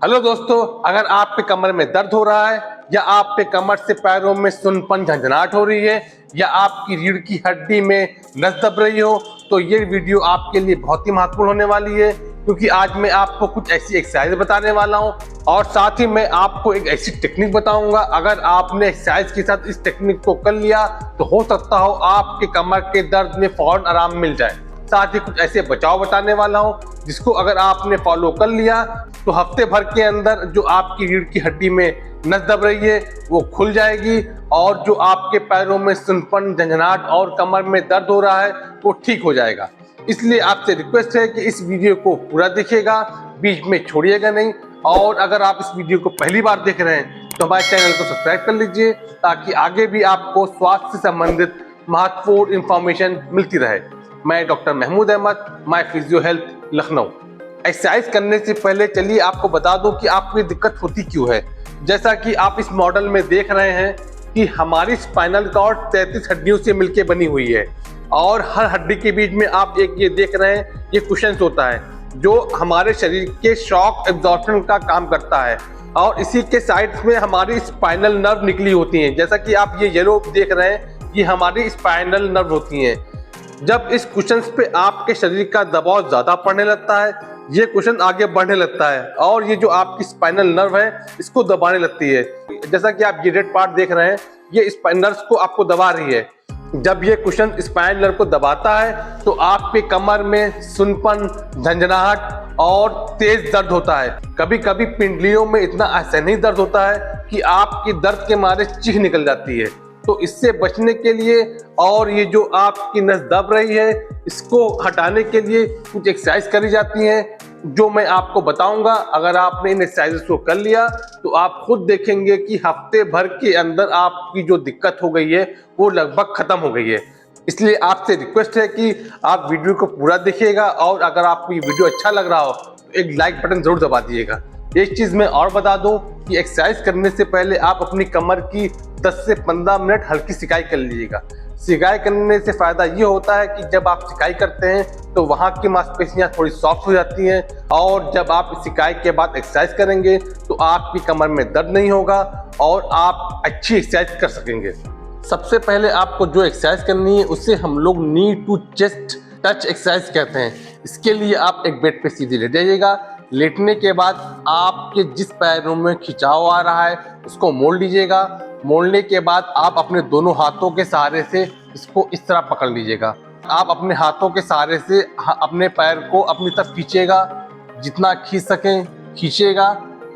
Hello दोस्तों, अगर आपके कमर में दर्द हो रहा है या आपके कमर से पैरों में सुनपन झंझनाहट हो रही है या आपकी रीढ़ की हड्डी में नस दब रही हो तो ये वीडियो आपके लिए बहुत ही महत्वपूर्ण होने वाली है, क्योंकि आज मैं आपको कुछ ऐसी एक्सरसाइज बताने वाला हूं और साथ ही मैं आपको एक ऐसी टेक्निक बताऊंगा। अगर आपने एक्सरसाइज के साथ इस टेक्निक को कर लिया तो हो सकता हो आपके कमर के दर्द में फौरन आराम मिल जाए। साथ ही कुछ ऐसे बचाव बताने वाला हूं जिसको अगर आपने फॉलो कर लिया तो हफ्ते भर के अंदर जो आपकी रीढ़ की हड्डी में नस दब रही है वो खुल जाएगी और जो आपके पैरों में सुनपन झंझनाहट और कमर में दर्द हो रहा है वो ठीक हो जाएगा। इसलिए आपसे रिक्वेस्ट है कि इस वीडियो को पूरा देखिएगा, बीच में छोड़िएगा नहीं। और अगर आप इस वीडियो को पहली बार देख रहे हैं तो हमारे चैनल को सब्सक्राइब कर लीजिए ताकि आगे भी आपको स्वास्थ्य से संबंधित महत्वपूर्ण इंफॉर्मेशन मिलती रहे। मैं doctor Mahmood Ahmad, my physio health Lucknow. Exercise करने से पहले चलिए आपको बता दूं कि आपको ये दिक्कत होती क्यों है। जैसा कि आप इस मॉडल में देख रहे हैं कि हमारी स्पाइनल कॉर्ड 33 हड्डियों से मिलकर बनी हुई है और हर हड्डी के बीच में आप एक ये देख रहे हैं ये कुशन्स होता है जो हमारे शरीर के शॉक एब्जॉर्प्शन का काम करता है और इसी के साइड्स में हमारी स्पाइनल नर्व निकली होती हैं। जैसा कि आप ये येलो देख रहे हैं ये हमारी स्पाइनल नर्व होती हैं। जब इस कुशन्स पे आपके शरीर का दबाव ज्यादा पड़ने लगता है ये कुशन आगे बढ़ने लगता है और ये जो आपकी स्पाइनल नर्व है इसको दबाने लगती है। जैसा कि आप ये रेड पार्ट देख रहे हैं ये स्पाइनल नर्व्स को आपको दबा रही है। जब ये कुशन स्पाइनल नर्व को दबाता है तो आपके कमर में सुनपन झंझनाहट और तेज दर्द होता है। कभी कभी पिंडलियों में इतना असहनीय दर्द होता है कि आपकी दर्द के मारे चीख निकल जाती है। तो इससे बचने के लिए और ये जो आपकी नस दब रही है इसको हटाने के लिए कुछ एक्सरसाइज करी जाती हैं जो मैं आपको बताऊंगा। अगर आपने इन एक्सरसाइजेस को कर लिया तो आप खुद देखेंगे कि हफ्ते भर के अंदर आपकी जो दिक्कत हो गई है वो लगभग खत्म हो गई है। इसलिए आपसे रिक्वेस्ट है कि आप वीडियो को पूरा देखिएगा और अगर आपको ये वीडियो अच्छा लग रहा हो तो एक लाइक बटन जरूर दबा दीजिएगा। एक चीज मैं और बता दूं कि एक्सरसाइज करने से पहले आप अपनी कमर की 10 से 15 मिनट हल्की सिकाई कर लीजिएगा। सिकाई करने से फायदा ये होता है कि जब आप सिकाई करते हैं तो वहाँ की मांसपेशियाँ थोड़ी सॉफ्ट हो जाती हैं और जब आप सिकाई के बाद एक्सरसाइज करेंगे तो आपकी कमर में दर्द नहीं होगा और आप अच्छी एक्सरसाइज कर सकेंगे। सबसे पहले आपको जो एक्सरसाइज करनी है उसे हम लोग नी टू चेस्ट टच एक्सरसाइज कहते हैं। इसके लिए आप एक बेड पे सीधे लेट जाइएगा। लेटने के बाद आपके जिस पैरों में खिंचाव आ रहा है उसको मोड़ लीजिएगा। मोड़ने के बाद आप अपने दोनों हाथों के सहारे से इसको इस तरह पकड़ लीजिएगा। आप अपने हाथों के सहारे से अपने पैर को अपनी तरफ खींचेगा, जितना खींच सकें खींचेगा।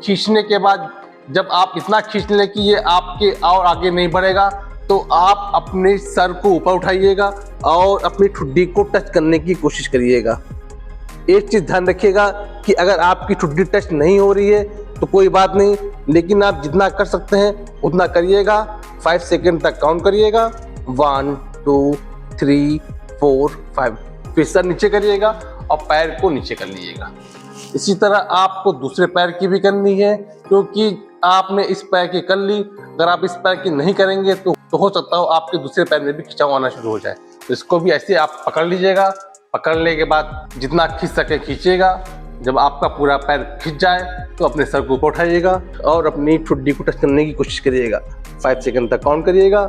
खींचने के बाद जब आप इतना खींच लें कि ये आपके और आगे नहीं बढ़ेगा तो आप अपने सर को ऊपर उठाइएगा और अपनी ठुड्डी को टच करने की कोशिश करिएगा। एक चीज ध्यान रखिएगा कि अगर आपकी ठुड्डी टच नहीं हो रही है तो कोई बात नहीं, लेकिन आप जितना कर सकते हैं उतना करिएगा। 5 सेकंड तक काउंट करिएगा। 1 2 3 4 5। फिर सर नीचे करिएगा और पैर को नीचे कर लीजिएगा। इसी तरह आपको दूसरे पैर की भी करनी है, क्योंकि आपने इस पैर की कर ली, अगर आप इस पैर की नहीं करेंगे तो हो सकता हो आपके दूसरे पैर में भी खिंचाव आना शुरू हो जाए। तो इसको भी ऐसे आप पकड़ लीजिएगा। पकड़ने के बाद जितना खींच सके खींचिएगा। जब आपका पूरा पैर खींच जाए तो अपने सर को ऊपर उठाइएगा और अपनी ठुड्डी को टच करने की कोशिश करिएगा। 5 सेकंड तक काउंट करिएगा।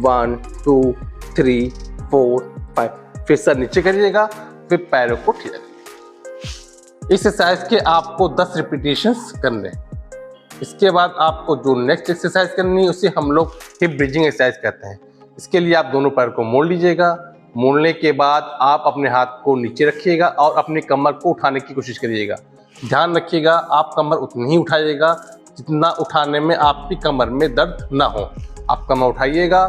1 2 3 4 5। फिर सर नीचे करिएगा, फिर पैरों को ठीक रखिएगा। इस एक्सरसाइज के आपको 10 रिपीटेशंस करने। इसके बाद आपको जो नेक्स्ट एक्सरसाइज करनी है उसे हम लोग हिप ब्रिजिंग एक्सरसाइज कहते हैं। इसके लिए आप दोनों पैर को मोड़ लीजिएगा। मोड़ने के बाद आप अपने हाथ को नीचे रखिएगा और अपनी कमर को उठाने की कोशिश करिएगा। ध्यान रखिएगा आप कमर उतनी ही उठाइएगा जितना उठाने में आपकी कमर में दर्द ना हो। आप कमर उठाइएगा।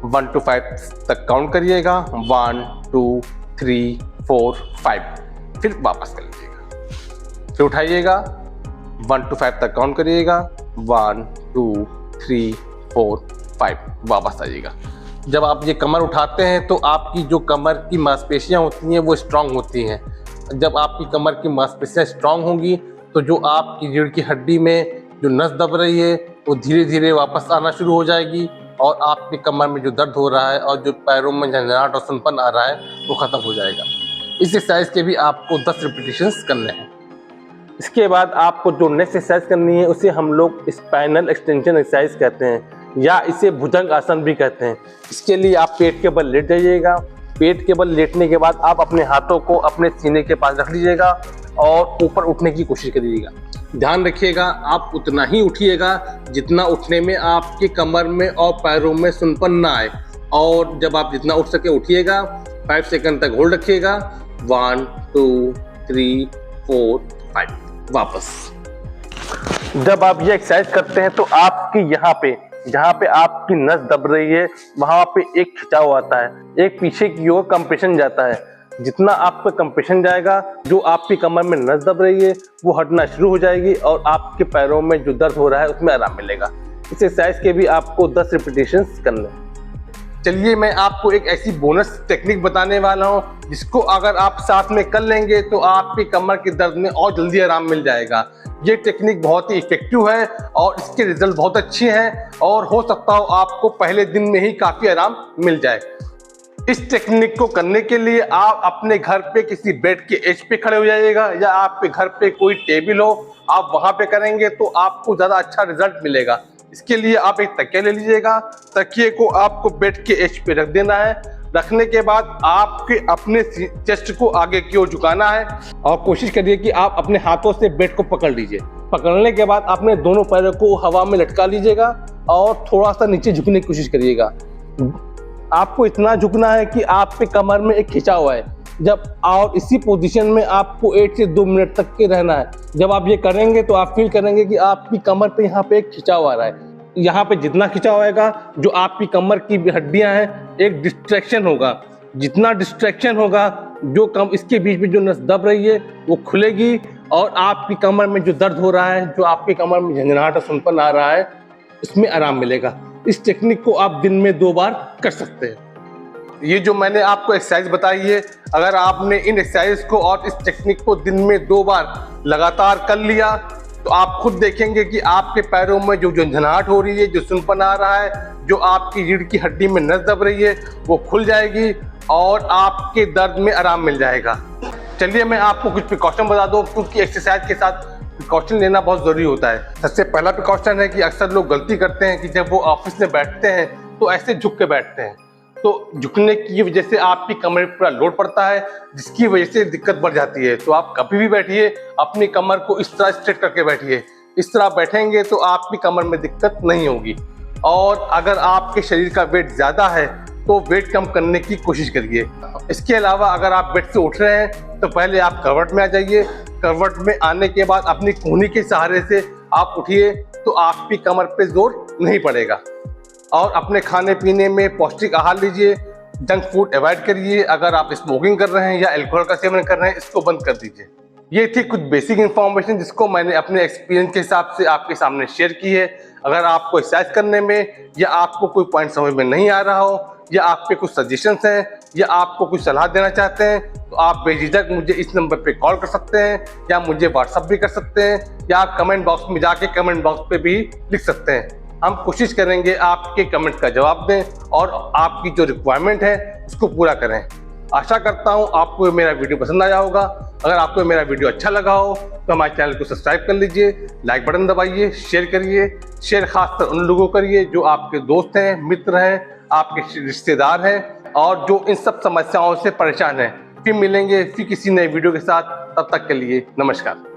1 to 5 तक काउंट करिएगा। 1 2 3 4 5। फिर वापस कर लीजिएगा। फिर उठाइएगा। 1 to 5 तक काउंट करिएगा। 1 2 3 4 5। वापस आइएगा। जब आप ये कमर उठाते हैं तो आपकी जो कमर की मांसपेशियां होती हैं वो स्ट्रांग होती हैं। जब आपकी कमर की मांसपेशियां स्ट्रांग होंगी तो जो आपकी रीढ़ की हड्डी में जो नस दब रही है वो धीरे धीरे वापस आना शुरू हो जाएगी और आपकी कमर में जो दर्द हो रहा है और जो पैरों में झंझनाहट और सुनपन आ रहा है वो खत्म हो जाएगा। इस एक्सरसाइज के भी आपको 10 रिपीटेशंस करने हैं। इसके बाद आपको जो नेक्स्ट एक्सरसाइज करनी है उसे हम लोग स्पाइनल एक्सटेंशन एक्सरसाइज कहते हैं या इसे भुजंग आसन भी कहते हैं। इसके लिए आप पेट के बल लेट जाइएगा। पेट के बल लेटने के बाद आप अपने हाथों को अपने सीने के पास रख लीजिएगा और ऊपर उठने की कोशिश करिएगा। ध्यान रखिएगा आप उतना ही उठिएगा जितना उठने में आपके कमर में और पैरों में सुनपन ना आए, और जब आप जितना उठ सके उठिएगा। 5 सेकंड तक होल्ड रखिएगा। 1 2 3 4 5 वापस। जब आप ये एक्सरसाइज करते हैं तो आपके यहाँ पे जहाँ पे आपकी नस दब रही है वहां पे एक खिंचाव आता है, एक पीछे की ओर कंप्रेशन जाता है। जितना आपका कंप्रेशन जाएगा, जो आपकी कमर में नस दब रही है वो हटना शुरू हो जाएगी और आपके पैरों में जो दर्द हो रहा है उसमें आराम मिलेगा। इस एक्सरसाइज के भी आपको 10 रिपीटेशंस करने हैं। चलिए मैं आपको एक ऐसी बोनस टेक्निक बताने वाला हूं जिसको अगर आप साथ में कर लेंगे तो आपकी कमर के दर्द में और जल्दी आराम मिल जाएगा। ये टेक्निक बहुत ही इफेक्टिव है और इसके रिजल्ट बहुत अच्छे हैं और हो सकता हो आपको पहले दिन में ही काफ़ी आराम मिल जाए। इस टेक्निक को करने के लिए आप अपने घर पे किसी बेड के एज पे खड़े हो जाइएगा या आपके घर पे कोई टेबल हो, आप वहां पे करेंगे तो आपको ज़्यादा अच्छा रिजल्ट मिलेगा। इसके लिए आप एक तकिया ले लीजिएगा। तकिए को आपको बेड के एज पे रख देना है। रखने के बाद आपके अपने चेस्ट को आगे की ओर झुकाना है और कोशिश करिए कि आप अपने हाथों से बेड को पकड़ लीजिए। पकड़ने के बाद अपने दोनों पैरों को हवा में लटका लीजिएगा और थोड़ा सा नीचे झुकने की कोशिश करिएगा। आपको इतना झुकना है कि आपके कमर में एक खिंचाव है। जब और इसी पोजीशन में आपको 1 से 2 मिनट तक के रहना है। जब आप ये करेंगे तो आप फील करेंगे कि आपकी कमर पे यहाँ पे एक खिंचाव आ रहा है। यहाँ पे जितना खिंचाव आएगा, जो आपकी कमर की हड्डियां हैं, एक डिस्ट्रैक्शन होगा। जितना डिस्ट्रैक्शन होगा, जो कम इसके बीच में जो नस दब रही है वो खुलेगी और आपकी कमर में जो दर्द हो रहा है, जो आपकी कमर में झंझनाहट और सुनपन आ रहा है, इसमें आराम मिलेगा। इस टेक्निक को आप दिन में 2 बार कर सकते हैं। ये जो मैंने आपको एक्सरसाइज बताई है, अगर आपने इन एक्सरसाइज को और इस टेक्निक को दिन में 2 बार लगातार कर लिया तो आप खुद देखेंगे कि आपके पैरों में जो झंझनाहट हो रही है, जो सुनपन आ रहा है, जो आपकी रीढ़ की हड्डी में नस दब रही है, वो खुल जाएगी और आपके दर्द में आराम मिल जाएगा। चलिए मैं आपको कुछ प्रिकॉशन बता दूं, क्योंकि एक्सरसाइज के साथ प्रिकॉशन लेना बहुत ज़रूरी होता है। सबसे पहला प्रिकॉशन है कि अक्सर लोग गलती करते हैं कि जब वो ऑफिस में बैठते हैं तो ऐसे झुक के बैठते हैं। तो झुकने की वजह से आपकी कमर पर पूरा लोड पड़ता है, जिसकी वजह से दिक्कत बढ़ जाती है। तो आप कभी भी बैठिए, अपनी कमर को इस तरह स्ट्रेट करके बैठिए। इस तरह बैठेंगे तो आपकी कमर में दिक्कत नहीं होगी। और अगर आपके शरीर का वेट ज़्यादा है तो वेट कम करने की कोशिश करिए। इसके अलावा अगर आप बेड से उठ रहे हैं तो पहले आप करवट में आ जाइए। करवट में आने के बाद अपनी कूहनी के सहारे से आप उठिए तो आपकी कमर पे जोर नहीं पड़ेगा। और अपने खाने पीने में पौष्टिक आहार लीजिए, जंक फूड अवॉइड करिए। अगर आप स्मोकिंग कर रहे हैं या अल्कोहल का सेवन कर रहे हैं, इसको बंद कर दीजिए। ये थी कुछ बेसिक इन्फॉर्मेशन जिसको मैंने अपने एक्सपीरियंस के हिसाब से आपके सामने शेयर की है। अगर आपको एक्सरसाइज करने में या आपको कोई पॉइंट समझ में नहीं आ रहा हो या आपके कुछ सजेशंस हैं या आपको कुछ सलाह देना चाहते हैं तो आप बेझिझक मुझे इस नंबर पे कॉल कर सकते हैं या मुझे व्हाट्सअप भी कर सकते हैं या आप कमेंट बॉक्स में जाके कमेंट बॉक्स पे भी लिख सकते हैं। हम कोशिश करेंगे आपके कमेंट का जवाब दें और आपकी जो रिक्वायरमेंट है उसको पूरा करें। आशा करता हूं आपको मेरा वीडियो पसंद आया होगा। अगर आपको मेरा वीडियो अच्छा लगा हो तो हमारे चैनल को सब्सक्राइब कर लीजिए, लाइक बटन दबाइए, शेयर करिए। शेयर खासकर उन लोगों को करिए जो आपके दोस्त हैं, मित्र हैं, आपके रिश्तेदार हैं और जो इन सब समस्याओं से परेशान हैं। फिर मिलेंगे फिर किसी नए वीडियो के साथ, तब तक के लिए नमस्कार।